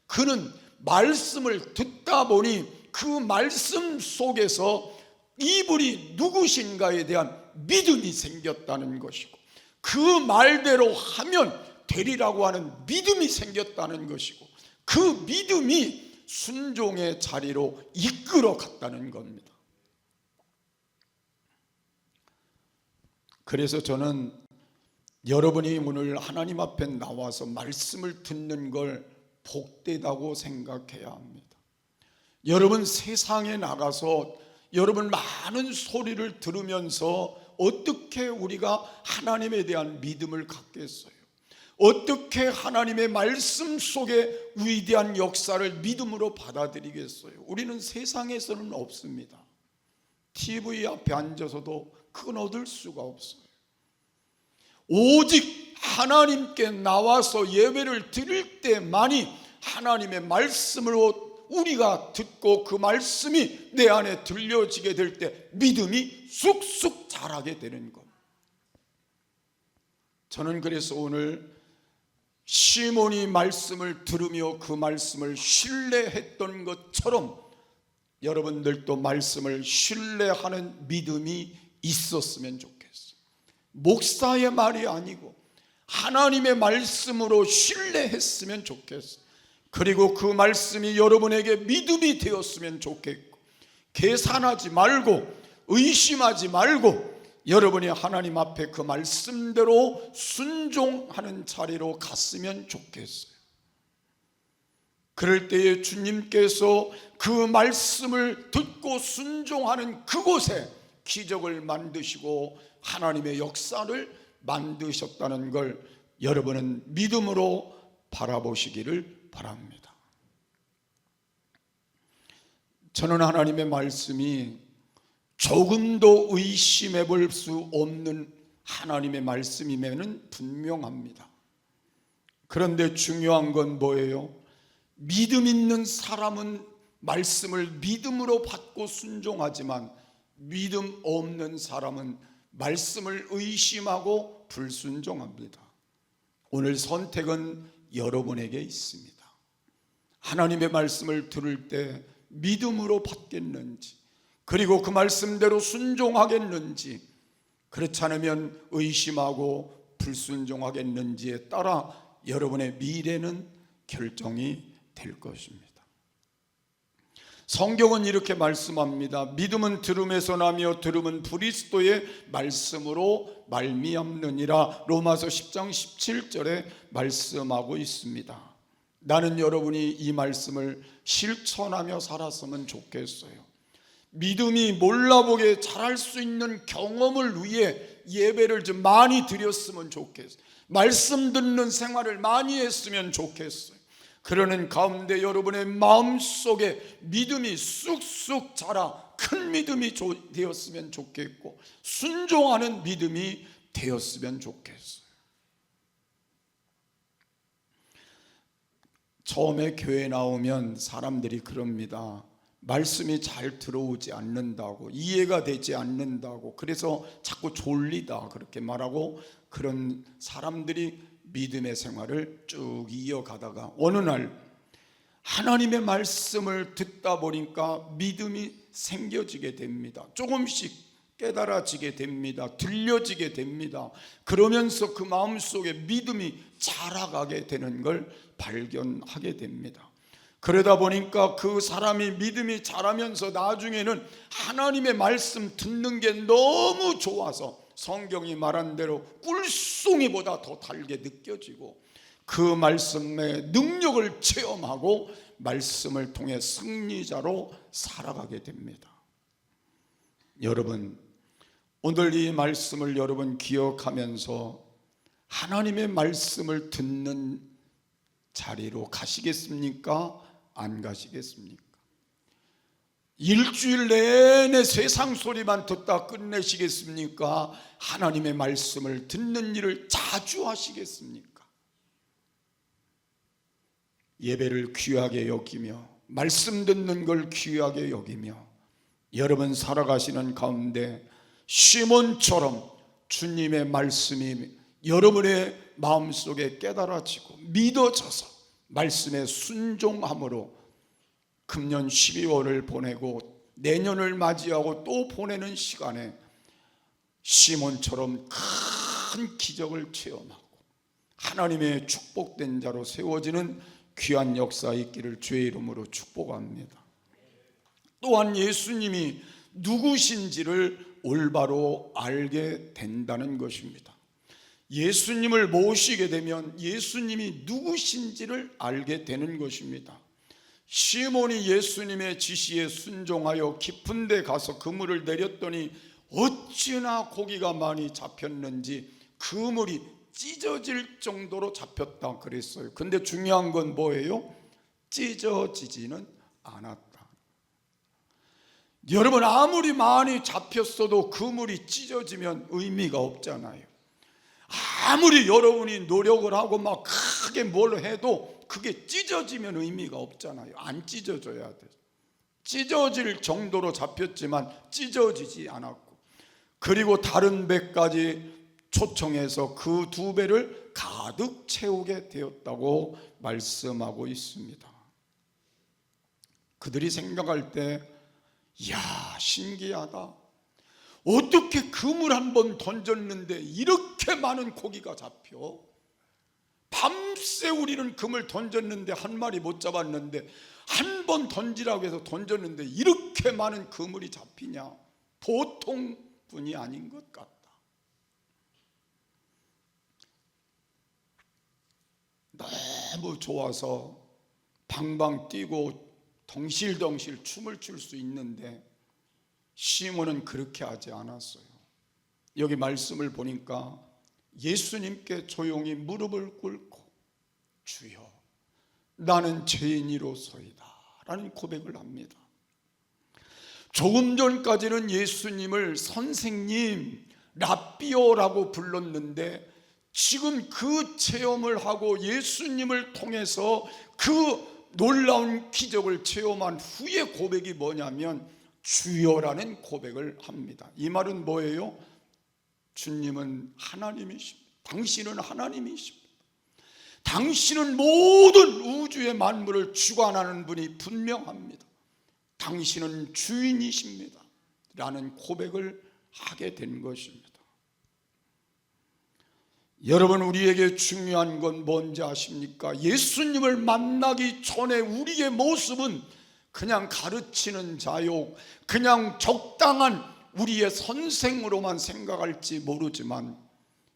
그는 말씀을 듣다 보니 그 말씀 속에서 이분이 누구신가에 대한 믿음이 생겼다는 것이고 그 말대로 하면 되리라고 하는 믿음이 생겼다는 것이고 그 믿음이 순종의 자리로 이끌어 갔다는 겁니다. 그래서 저는 여러분이 오늘 하나님 앞에 나와서 말씀을 듣는 걸 복되다고 생각해야 합니다. 여러분 세상에 나가서 여러분 많은 소리를 들으면서 어떻게 우리가 하나님에 대한 믿음을 갖겠어요? 어떻게 하나님의 말씀 속에 위대한 역사를 믿음으로 받아들이겠어요? 우리는 세상에서는 없습니다. TV 앞에 앉아서도 그건 얻을 수가 없어요. 오직 하나님께 나와서 예배를 드릴 때만이 하나님의 말씀으로 우리가 듣고 그 말씀이 내 안에 들려지게 될 때 믿음이 쑥쑥 자라게 되는 것. 저는 그래서 오늘 시몬이 말씀을 들으며 그 말씀을 신뢰했던 것처럼 여러분들도 말씀을 신뢰하는 믿음이 있었으면 좋겠어요. 목사의 말이 아니고 하나님의 말씀으로 신뢰했으면 좋겠어요. 그리고 그 말씀이 여러분에게 믿음이 되었으면 좋겠고 계산하지 말고 의심하지 말고 여러분이 하나님 앞에 그 말씀대로 순종하는 자리로 갔으면 좋겠어요. 그럴 때에 주님께서 그 말씀을 듣고 순종하는 그곳에 기적을 만드시고 하나님의 역사를 만드셨다는 걸 여러분은 믿음으로 바라보시기를 바랍니다. 저는 하나님의 말씀이 조금도 의심해 볼 수 없는 하나님의 말씀임에는 분명합니다. 그런데 중요한 건 뭐예요? 믿음 있는 사람은 말씀을 믿음으로 받고 순종하지만 믿음 없는 사람은 말씀을 의심하고 불순종합니다. 오늘 선택은 여러분에게 있습니다. 하나님의 말씀을 들을 때 믿음으로 받겠는지, 그리고 그 말씀대로 순종하겠는지, 그렇지 않으면 의심하고 불순종하겠는지에 따라 여러분의 미래는 결정이 될 것입니다. 성경은 이렇게 말씀합니다. 믿음은 들음에서 나며 들음은 그리스도의 말씀으로 말미암느니라. 로마서 10장 17절에 말씀하고 있습니다. 나는 여러분이 이 말씀을 실천하며 살았으면 좋겠어요. 믿음이 몰라보게 잘할 수 있는 경험을 위해 예배를 좀 많이 드렸으면 좋겠어요. 말씀 듣는 생활을 많이 했으면 좋겠어요. 그러는 가운데 여러분의 마음속에 믿음이 쑥쑥 자라 큰 믿음이 되었으면 좋겠고, 순종하는 믿음이 되었으면 좋겠어요. 처음에 교회 나오면 사람들이 그럽니다. 말씀이 잘 들어오지 않는다고, 이해가 되지 않는다고, 그래서 자꾸 졸리다 그렇게 말하고, 그런 사람들이 믿음의 생활을 쭉 이어가다가 어느 날 하나님의 말씀을 듣다 보니까 믿음이 생겨지게 됩니다. 조금씩 깨달아지게 됩니다. 들려지게 됩니다. 그러면서 그 마음속에 믿음이 자라가게 되는 걸 발견하게 됩니다. 그러다 보니까 그 사람이 믿음이 자라면서 나중에는 하나님의 말씀 듣는 게 너무 좋아서 성경이 말한 대로 꿀송이보다 더 달게 느껴지고, 그 말씀의 능력을 체험하고 말씀을 통해 승리자로 살아가게 됩니다. 여러분, 오늘 이 말씀을 여러분 기억하면서 하나님의 말씀을 듣는 자리로 가시겠습니까? 안 가시겠습니까? 일주일 내내 세상 소리만 듣다 끝내시겠습니까? 하나님의 말씀을 듣는 일을 자주 하시겠습니까? 예배를 귀하게 여기며 말씀 듣는 걸 귀하게 여기며 여러분 살아가시는 가운데 시몬처럼 주님의 말씀이 여러분의 마음속에 깨달아지고 믿어져서 말씀에 순종함으로 금년 12월을 보내고 내년을 맞이하고 또 보내는 시간에 시몬처럼 큰 기적을 체험하고 하나님의 축복된 자로 세워지는 귀한 역사 있기를 주의 이름으로 축복합니다. 또한 예수님이 누구신지를 올바로 알게 된다는 것입니다. 예수님을 모시게 되면 예수님이 누구신지를 알게 되는 것입니다. 시몬이 예수님의 지시에 순종하여 깊은 데 가서 그물을 내렸더니 어찌나 고기가 많이 잡혔는지 그물이 찢어질 정도로 잡혔다 그랬어요. 근데 중요한 건 뭐예요? 찢어지지는 않았다. 여러분, 아무리 많이 잡혔어도 그물이 찢어지면 의미가 없잖아요. 아무리 여러분이 노력을 하고 막 크게 뭘 해도 그게 찢어지면 의미가 없잖아요. 안 찢어져야 돼. 찢어질 정도로 잡혔지만 찢어지지 않았고, 그리고 다른 배까지 초청해서 그 2배를 가득 채우게 되었다고 말씀하고 있습니다. 그들이 생각할 때, 이야, 신기하다. 어떻게 그물 한 번 던졌는데 이렇게 많은 고기가 잡혀? 밤새 우리는 그물 던졌는데 한 마리 못 잡았는데, 한 번 던지라고 해서 던졌는데 이렇게 많은 그물이 잡히냐? 보통 분이 아닌 것 같다. 너무 좋아서 방방 뛰고 덩실덩실 춤을 출 수 있는데 시몬은 그렇게 하지 않았어요. 여기 말씀을 보니까 예수님께 조용히 무릎을 꿇고 주여, 나는 죄인이로소이다 라는 고백을 합니다. 조금 전까지는 예수님을 선생님, 라삐오라고 불렀는데 지금 그 체험을 하고 예수님을 통해서 그 놀라운 기적을 체험한 후의 고백이 뭐냐면 주여라는 고백을 합니다. 이 말은 뭐예요? 주님은 하나님이십니다. 당신은 하나님이십니다. 당신은 모든 우주의 만물을 주관하는 분이 분명합니다. 당신은 주인이십니다 라는 고백을 하게 된 것입니다. 여러분, 우리에게 중요한 건 뭔지 아십니까? 예수님을 만나기 전에 우리의 모습은 그냥 가르치는 자요, 그냥 적당한 우리의 선생으로만 생각할지 모르지만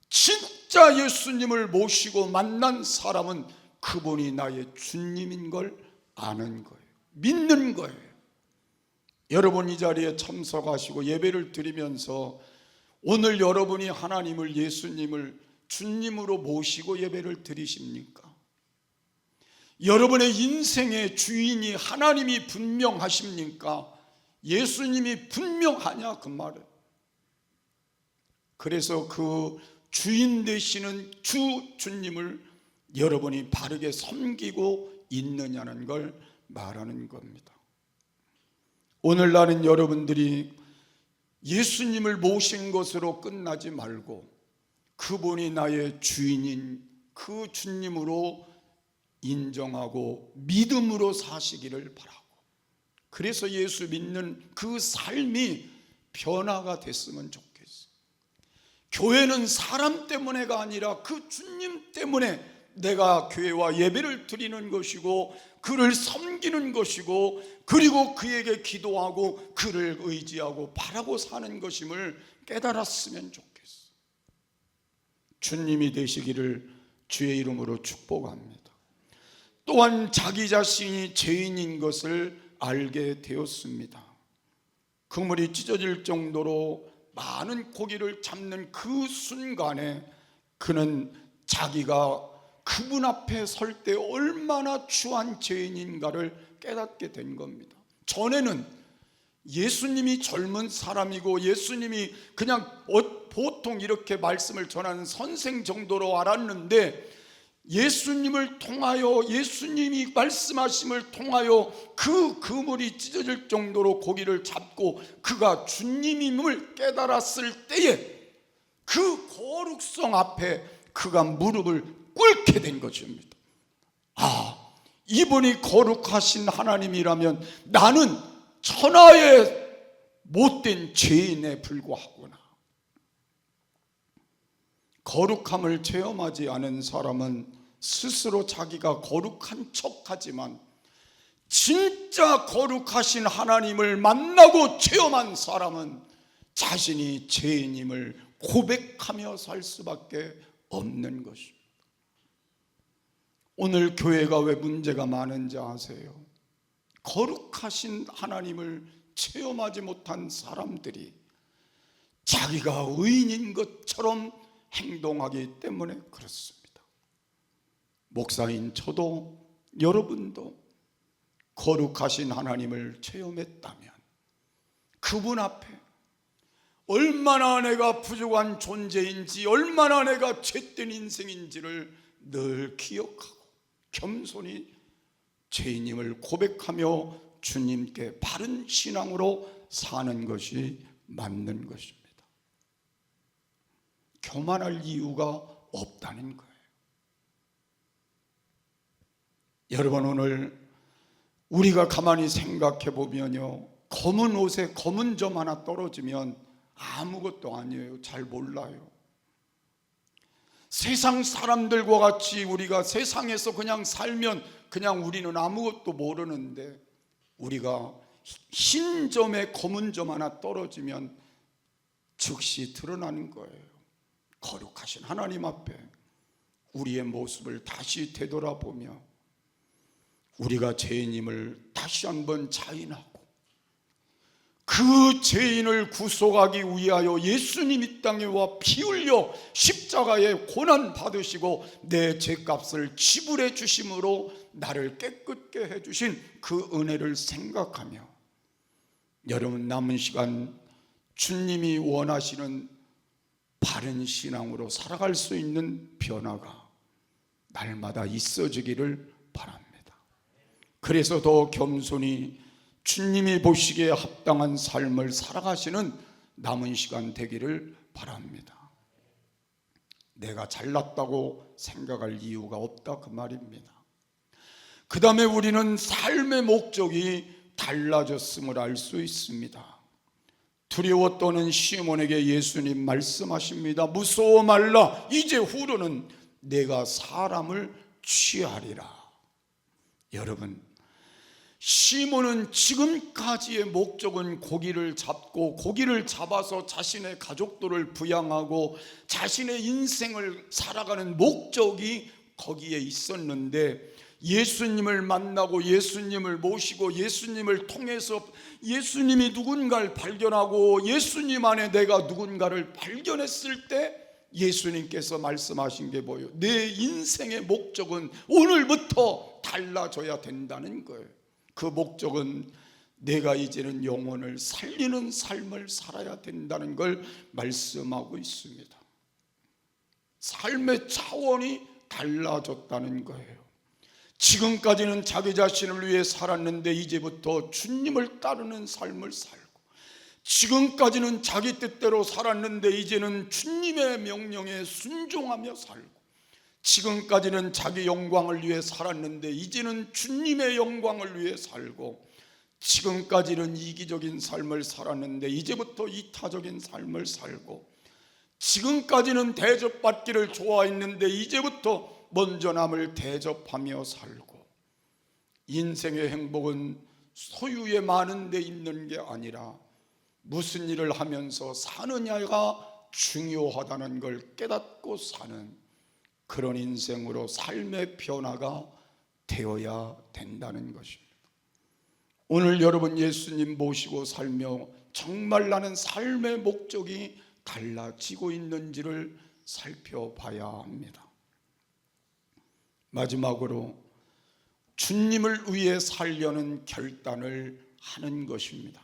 진짜 예수님을 모시고 만난 사람은 그분이 나의 주님인 걸 아는 거예요. 믿는 거예요. 여러분 이 자리에 참석하시고 예배를 드리면서 오늘 여러분이 하나님을, 예수님을 주님으로 모시고 예배를 드리십니까? 여러분의 인생의 주인이 하나님이 분명하십니까? 예수님이 분명하냐 그 말은. 그래서 그 주인 되시는 주님을 여러분이 바르게 섬기고 있느냐는 걸 말하는 겁니다. 오늘날은 여러분들이 예수님을 모신 것으로 끝나지 말고 그분이 나의 주인인 그 주님으로 인정하고 믿음으로 사시기를 바라고, 그래서 예수 믿는 그 삶이 변화가 됐으면 좋겠어요. 교회는 사람 때문에가 아니라 그 주님 때문에 내가 교회와 예배를 드리는 것이고 그를 섬기는 것이고 그리고 그에게 기도하고 그를 의지하고 바라고 사는 것임을 깨달았으면 좋겠어요. 주님이 되시기를 주의 이름으로 축복합니다. 또한 자기 자신이 죄인인 것을 알게 되었습니다. 그물이 찢어질 정도로 많은 고기를 잡는 그 순간에 그는 자기가 그분 앞에 설 때 얼마나 추한 죄인인가를 깨닫게 된 겁니다. 전에는 예수님이 젊은 사람이고 예수님이 그냥 보통 이렇게 말씀을 전하는 선생 정도로 알았는데, 예수님을 통하여, 예수님이 말씀하심을 통하여 그 그물이 찢어질 정도로 고기를 잡고 그가 주님임을 깨달았을 때에 그 거룩성 앞에 그가 무릎을 꿇게 된 것입니다. 아, 이분이 거룩하신 하나님이라면 나는 천하의 못된 죄인에 불과하구나. 거룩함을 체험하지 않은 사람은 스스로 자기가 거룩한 척하지만 진짜 거룩하신 하나님을 만나고 체험한 사람은 자신이 죄인임을 고백하며 살 수밖에 없는 것입니다. 오늘 교회가 왜 문제가 많은지 아세요? 거룩하신 하나님을 체험하지 못한 사람들이 자기가 의인인 것처럼 행동하기 때문에 그렇습니다. 목사인 저도 여러분도 거룩하신 하나님을 체험했다면 그분 앞에 얼마나 내가 부족한 존재인지, 얼마나 내가 죄된 인생인지를 늘 기억하고 겸손히 죄인임을 고백하며 주님께 바른 신앙으로 사는 것이 맞는 것입니다. 교만할 이유가 없다는 거예요. 여러분, 오늘 우리가 가만히 생각해 보면요, 검은 옷에 검은 점 하나 떨어지면 아무것도 아니에요. 잘 몰라요. 세상 사람들과 같이 우리가 세상에서 그냥 살면 그냥 우리는 아무것도 모르는데, 우리가 흰 점에 검은 점 하나 떨어지면 즉시 드러나는 거예요. 거룩하신 하나님 앞에 우리의 모습을 다시 되돌아보며 우리가 죄인임을 다시 한번 자인하고 그 죄인을 구속하기 위하여 예수님 이 땅에 와 피 흘려 십자가에 고난 받으시고 내 죄값을 지불해 주심으로 나를 깨끗게 해주신 그 은혜를 생각하며 여러분 남은 시간 주님이 원하시는 바른 신앙으로 살아갈 수 있는 변화가 날마다 있어지기를 바랍니다. 그래서 더 겸손히 주님이 보시기에 합당한 삶을 살아가시는 남은 시간 되기를 바랍니다. 내가 잘났다고 생각할 이유가 없다 그 말입니다. 그 다음에 우리는 삶의 목적이 달라졌음을 알 수 있습니다. 두려워 떠는 시몬에게 예수님 말씀하십니다. 무서워 말라. 이제 후로는 내가 사람을 취하리라. 여러분, 시몬은 지금까지의 목적은 고기를 잡고 고기를 잡아서 자신의 가족들을 부양하고 자신의 인생을 살아가는 목적이 거기에 있었는데, 예수님을 만나고 예수님을 모시고 예수님을 통해서 예수님이 누군가를 발견하고 예수님 안에 내가 누군가를 발견했을 때 예수님께서 말씀하신 게 뭐예요? 내 인생의 목적은 오늘부터 달라져야 된다는 거예요. 그 목적은 내가 이제는 영혼을 살리는 삶을 살아야 된다는 걸 말씀하고 있습니다. 삶의 차원이 달라졌다는 거예요. 지금까지는 자기 자신을 위해 살았는데 이제부터 주님을 따르는 삶을 살고, 지금까지는 자기 뜻대로 살았는데 이제는 주님의 명령에 순종하며 살고, 지금까지는 자기 영광을 위해 살았는데 이제는 주님의 영광을 위해 살고, 지금까지는 이기적인 삶을 살았는데 이제부터 이타적인 삶을 살고, 지금까지는 대접받기를 좋아했는데 이제부터 먼저 남을 대접하며 살고, 인생의 행복은 소유에 많은 데 있는 게 아니라 무슨 일을 하면서 사느냐가 중요하다는 걸 깨닫고 사는 그런 인생으로 삶의 변화가 되어야 된다는 것입니다. 오늘 여러분 예수님 모시고 살며 정말 나는 삶의 목적이 달라지고 있는지를 살펴봐야 합니다. 마지막으로 주님을 위해 살려는 결단을 하는 것입니다.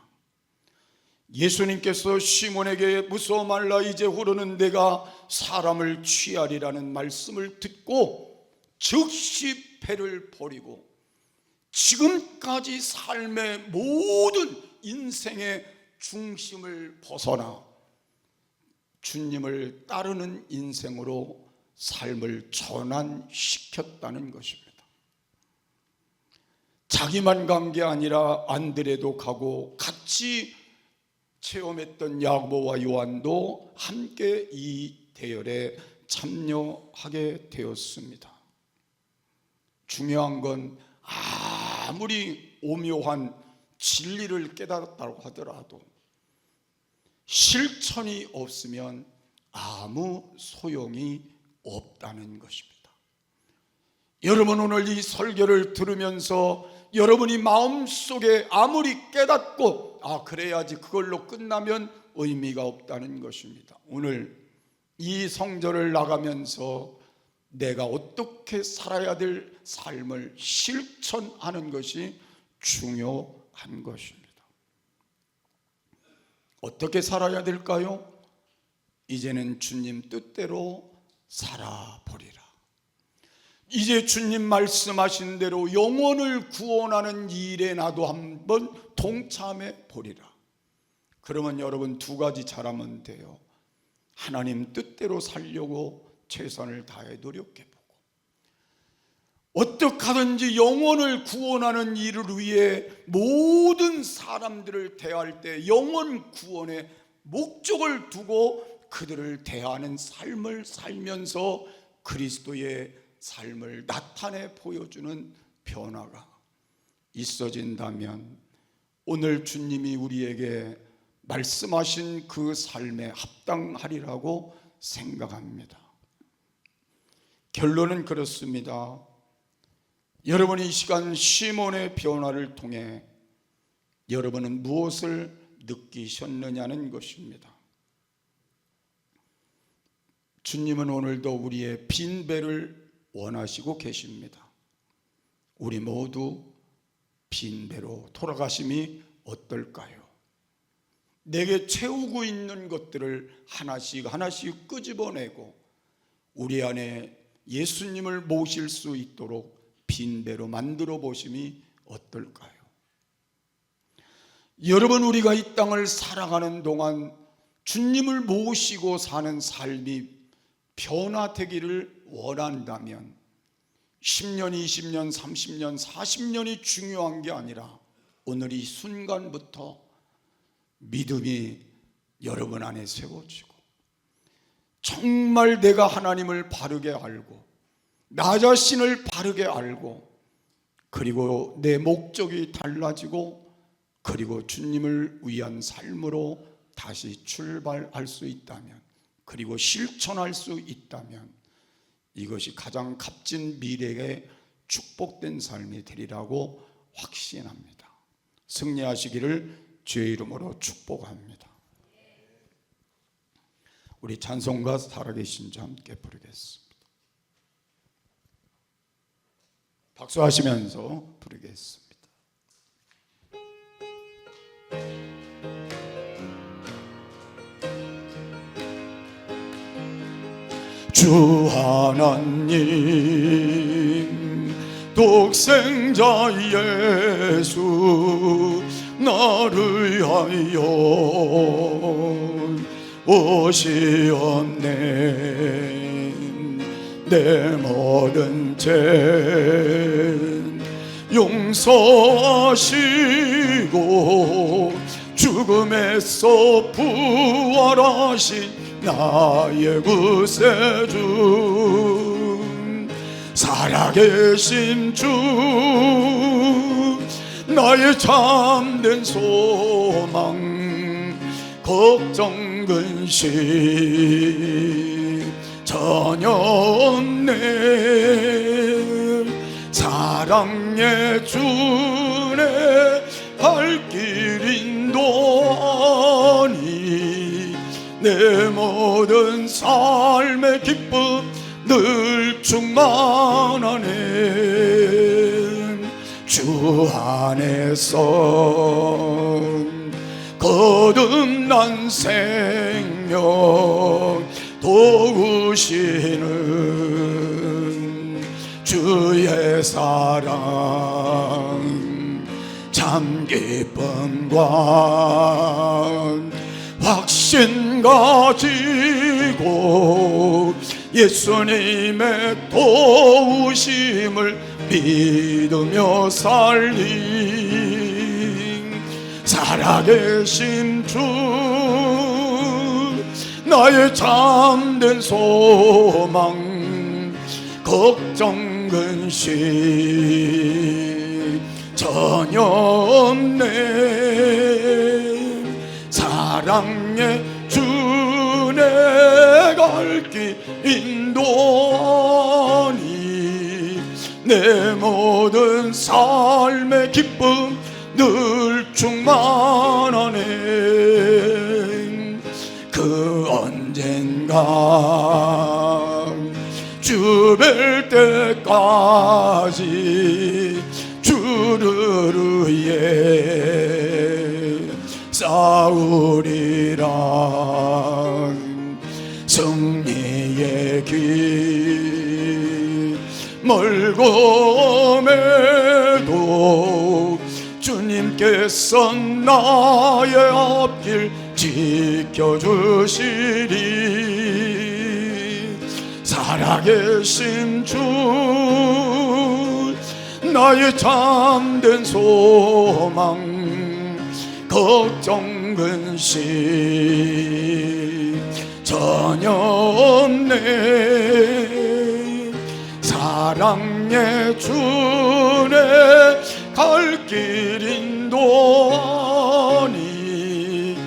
예수님께서 시몬에게 무서워 말라, 이제후로는 내가 사람을 취하리라는 말씀을 듣고 즉시 배를 버리고 지금까지 삶의 모든 인생의 중심을 벗어나 주님을 따르는 인생으로 삶을 전환시켰다는 것입니다. 자기만 간 게 아니라 안드레도 가고 같이 체험했던 야고보와 요한도 함께 이 대열에 참여하게 되었습니다. 중요한 건 아무리 오묘한 진리를 깨달았다고 하더라도 실천이 없으면 아무 소용이 없다는 것입니다. 여러분 오늘 이 설교를 들으면서 여러분이 마음속에 아무리 깨닫고 그래야지 그걸로 끝나면 의미가 없다는 것입니다. 오늘 이 성전을 나가면서 내가 어떻게 살아야 될 삶을 실천하는 것이 중요한 것입니다. 어떻게 살아야 될까요? 이제는 주님 뜻대로 살아버리라. 이제 주님 말씀하신 대로 영혼을 구원하는 일에 나도 한번 동참해 보리라. 그러면 여러분 두 가지 잘하면 돼요. 하나님 뜻대로 살려고 최선을 다해 노력해보고, 어떻게 하든지 영혼을 구원하는 일을 위해 모든 사람들을 대할 때 영혼 구원에 목적을 두고 그들을 대하는 삶을 살면서 그리스도의 삶을 나타내 보여주는 변화가 있어진다면 오늘 주님이 우리에게 말씀하신 그 삶에 합당하리라고 생각합니다. 결론은 그렇습니다. 여러분이 이 시간 시몬의 변화를 통해 여러분은 무엇을 느끼셨느냐는 것입니다. 주님은 오늘도 우리의 빈 배를 원하시고 계십니다. 우리 모두 빈 배로 돌아가심이 어떨까요? 내게 채우고 있는 것들을 하나씩 하나씩 끄집어내고 우리 안에 예수님을 모실 수 있도록 빈 배로 만들어 보심이 어떨까요? 여러분, 우리가 이 땅을 살아가는 동안 주님을 모시고 사는 삶이 변화되기를 원한다면 10년, 20년, 30년, 40년이 중요한 게 아니라 오늘 이 순간부터 믿음이 여러분 안에 세워지고 정말 내가 하나님을 바르게 알고 나 자신을 바르게 알고 그리고 내 목적이 달라지고 그리고 주님을 위한 삶으로 다시 출발할 수 있다면, 그리고 실천할 수 있다면 이것이 가장 값진 미래의 축복된 삶이 되리라고 확신합니다. 승리하시기를 주의 이름으로 축복합니다. 우리 찬송가 살아계신 자 함께 부르겠습니다. 박수하시면서 부르겠습니다. 주 하나님 독생자 예수 나를 위하여 오시었네. 내 모든 죄 용서하시고 죽음에서 부활하신 나의 구세주 살아계신 주 나의 참된 소망 걱정 근심 전혀 없네. 사랑의 주내 갈 길 인도하니 내 모든 삶의 기쁨 늘 충만하네. 주 안에서 거듭난 생명 도우시는 주의 사랑 참 기쁨과 확신 가지고 예수님의 도우심을 믿으며 살리 살아계신 주 나의 참된 소망 걱정 근심 전혀 없네. 사랑의 주내 갈 길 인도하니 내 모든 삶의 기쁨 늘 충만하네. 그 언젠가 주 뵐 때까지 주를 위해 싸우리라. 승리의 길 멀고 매도 주님께서 나의 앞길 지켜주시리. 살아계신 주 나의 참된 소망 걱정 근심 전혀 없네. 사랑의 주내 갈 길 인도하니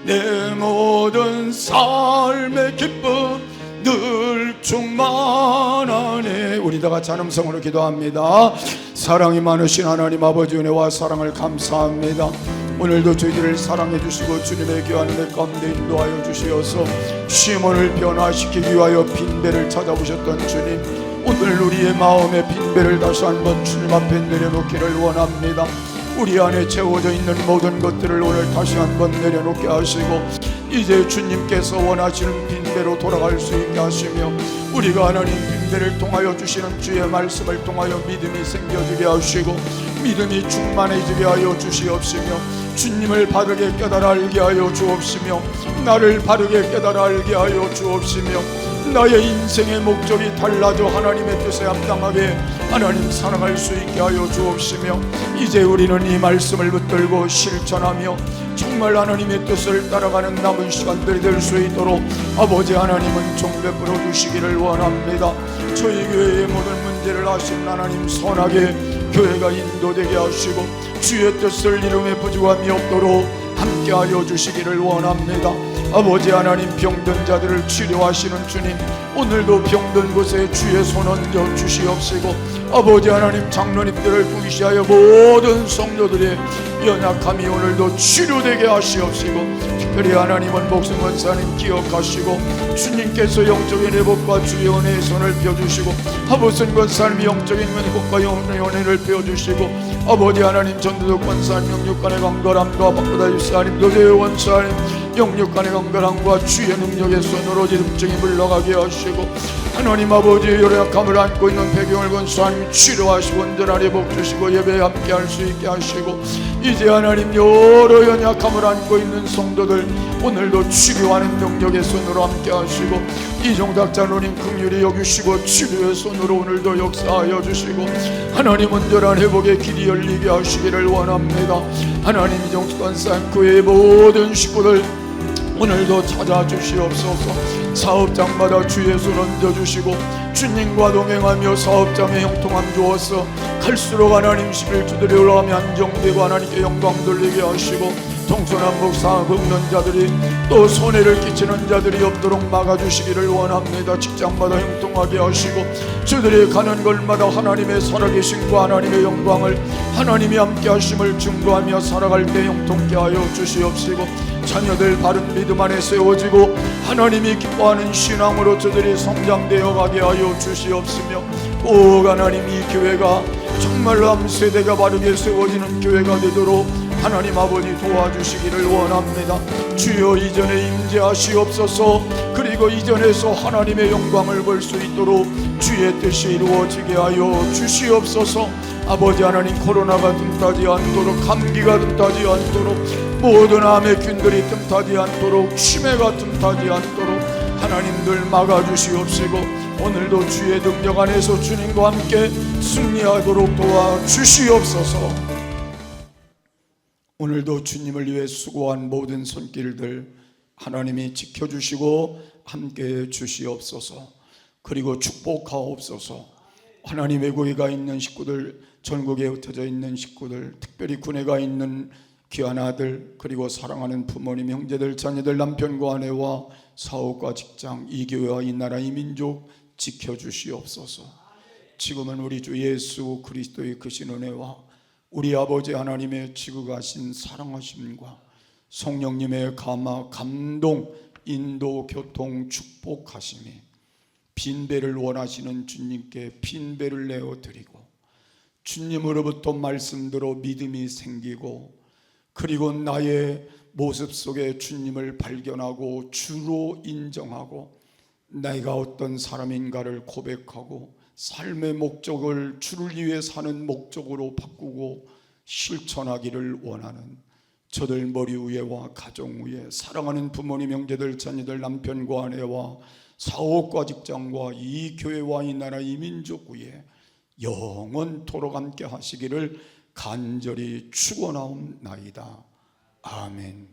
내 모든 삶의 기쁨 늘 충만하네. 우리 다 같이 한 음성으로 기도합니다. 사랑이 많으신 하나님 아버지 은혜와 사랑을 감사합니다. 오늘도 저희들을 사랑해 주시고 주님의 귀한 은혜 가운데 인도하여 주시어서 시몬을 변화시키기 위하여 빈배를 찾아오셨던 주님, 오늘 우리의 마음의 빈배를 다시 한번 주님 앞에 내려놓기를 원합니다. 우리 안에 채워져 있는 모든 것들을 오늘 다시 한번 내려놓게 하시고 이제 주님께서 원하시는 빈배로 돌아갈 수 있게 하시며 우리가 하나님 빈배를 통하여 주시는 주의 말씀을 통하여 믿음이 생겨지게 하시고 믿음이 충만해지게 하여 주시옵시며 주님을 바르게 깨달아 알게 하여 주옵시며 나를 바르게 깨달아 알게 하여 주옵시며 나의 인생의 목적이 달라져 하나님의 뜻에 합당하게 하나님 사랑할 수 있게 하여 주옵시며 이제 우리는 이 말씀을 붙들고 실천하며 정말 하나님의 뜻을 따라가는 남은 시간들이 될 수 있도록 아버지 하나님은 종베풀어 주시기를 원합니다. 저희 교회의 모든 문제를 아시는 하나님 선하게 교회가 인도되게 하시고 주의 뜻을 이루며 부족함이 없도록 함께하여 주시기를 원합니다. 아버지 하나님, 병든 자들을 치료하시는 주님, 오늘도 병든 곳에 주의 손 얹어 주시옵시고, 아버지 하나님, 장로님들을 부시하여 모든 성도들의 연약함이 오늘도 치료되게 하시옵시고, 특별히 하나님은 목숨 권사님 기억하시고, 주님께서 영적인 회복과 주의 은혜의 손을 펴주시고, 아버지 권사님 영적인 회복과 영의 은혜를 펴주시고, 아버지 하나님, 전도독 권사님 영육간의 강건함과 박보다 유사님 노재회 권사님 영육간의 강건함과 주의 능력의 손으로 지름증이 물러가게 하시고, 하나님 아버지의 연약함을 안고 있는 배경을 권사님 치료하시고 온전한 회복 주시고 예배에 함께 할 수 있게 하시고, 이제 하나님 여러 연약함을 안고 있는 성도들 오늘도 치료하는 능력의 손으로 함께 하시고, 이종탁 장로님 긍휼히 여기시고 치료의 손으로 오늘도 역사하여 주시고, 하나님 온전한 회복의 길이 열리게 하시기를 원합니다. 하나님, 이종탁 권사님 그 외의 모든 식구들 오늘도 찾아주시옵소서. 사업장마다 주의 손 얹어주시고, 주님과 동행하며 사업장에 형통함 주어서 갈수록 하나님 11주들이 올라가며 안정되고 하나님께 영광 돌리게 하시고, 동서남북 사업 없는 자들이 또 손해를 끼치는 자들이 없도록 막아주시기를 원합니다. 직장마다 형통하게 하시고, 저들이 가는 곳마다 하나님의 살아계심과 하나님의 영광을, 하나님이 함께 하심을 증거하며 살아갈 때 형통케 하여 주시옵시고, 자녀들 바른 믿음 안에 세워지고 하나님이 기뻐하는 신앙으로 저들이 성장되어 가게 하여 주시옵시며, 꼭 하나님 이 교회가 정말로 한 세대가 바르게 세워지는 교회가 되도록 하나님 아버지 도와주시기를 원합니다. 주여 이전에 임재하시옵소서. 그리고 이전에서 하나님의 영광을 볼 수 있도록 주의 뜻이 이루어지게 하여 주시옵소서. 아버지 하나님, 코로나가 틈타지 않도록, 감기가 틈타지 않도록, 모든 암의 균들이 틈타지 않도록, 치매가 틈타지 않도록 하나님들 막아주시옵시고, 오늘도 주의 능력 안에서 주님과 함께 승리하도록 도와주시옵소서. 오늘도 주님을 위해 수고한 모든 손길들 하나님이 지켜주시고 함께해 주시옵소서. 그리고 축복하옵소서. 하나님, 외국에 가 있는 식구들, 전국에 흩어져 있는 식구들, 특별히 군에 가 있는 귀한 아들, 그리고 사랑하는 부모님, 형제들, 자녀들, 남편과 아내와 사업과 직장, 이 교회와 이 나라, 이 민족 지켜주시옵소서. 지금은 우리 주 예수 그리스도의 크신 은혜와 우리 아버지 하나님의 지극하신 사랑하심과 성령님의 감화, 감동, 인도, 교통, 축복하심이 빈배를 원하시는 주님께 빈배를 내어드리고, 주님으로부터 말씀대로 믿음이 생기고, 그리고 나의 모습 속에 주님을 발견하고 주로 인정하고 내가 어떤 사람인가를 고백하고 삶의 목적을 주를 위해 사는 목적으로 바꾸고 실천하기를 원하는 저들 머리 위에와 가정 위에 사랑하는 부모님, 형제들, 자녀들, 남편과 아내와 사업과 직장과 이 교회와 이 나라, 이 민족 위에 영원토록 함께 하시기를 간절히 축원하옵나이다. 아멘.